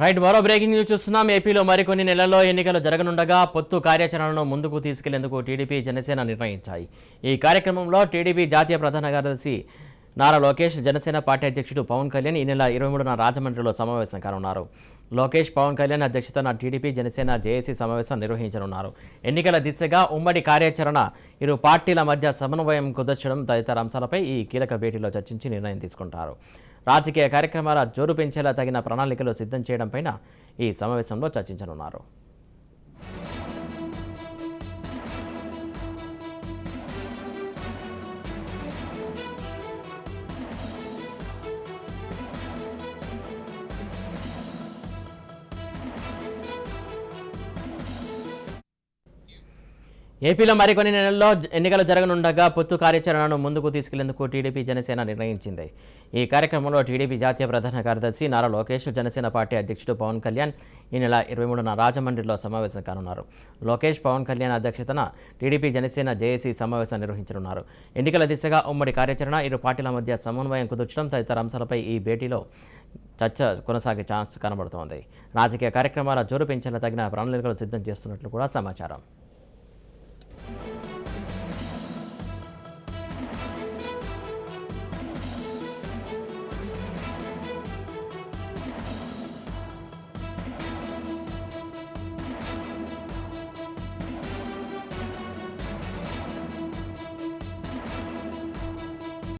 Right, మరో breaking news చూస్తున్నాం. ఏపీలో మరికొన్ని నెలల్లో ఎన్నికలు జరగనుండగా పొత్తు కార్యాచరణను ముందుకు తీసుకెళ్లేందుకు టీడీపీ జనసేన నిర్ణయించాయి. ఈ కార్యక్రమంలో టీడీపీ జాతీయ ప్రధాన కార్యదర్శి నారా లోకేష్, జనసేన పార్టీ అధ్యక్షుడు పవన్ కళ్యాణ్ ఈ నెల 23న రాజమండ్రిలో సమావేశం కానున్నారు. లోకేష్, పవన్ కళ్యాణ్ అధ్యక్షతన టీడీపీ జనసేన జేఏసీ సమావేశం నిర్వహించనున్నారు. ఎన్నికల దిశగా ఉమ్మడి కార్యాచరణ, ఇరు పార్టీల మధ్య సమన్వయం కుదర్చడం తదితర అంశాలపై ఈ కీలక భేటీలో చర్చించి నిర్ణయం తీసుకుంటారు. రాజకీయ కార్యక్రమాల జోరు పెంచేలా తగిన ప్రణాళికలు సిద్ధం చేయడంపైన ఈ సమావేశంలో చర్చించనున్నారు. ఏపీలో మరికొన్ని నెలల్లో ఎన్నికలు జరగనుండగా పొత్తు కార్యాచరణను ముందుకు తీసుకెళ్లేందుకు టీడీపీ జనసేన నిర్ణయించింది. ఈ కార్యక్రమంలో టీడీపీ జాతీయ ప్రధాన కార్యదర్శి నారా లోకేష్, జనసేన పార్టీ అధ్యక్షుడు పవన్ కళ్యాణ్ ఈ నెల 23న రాజమండ్రిలో సమావేశం కానున్నారు. లోకేష్, పవన్ కళ్యాణ్ అధ్యక్షతన టీడీపీ జనసేన జేఏసీ సమావేశం నిర్వహించనున్నారు. ఎన్నికల దిశగా ఉమ్మడి కార్యాచరణ, ఇరు పార్టీల మధ్య సమన్వయం కుదర్చడం తదితర అంశాలపై ఈ భేటీలో చర్చ కొనసాగే ఛాన్స్ కనబడుతోంది. రాజకీయ కార్యక్రమాల జోరు పెంచేలా తగిన ప్రణాళికలు సిద్ధం చేస్తున్నట్లు కూడా సమాచారం.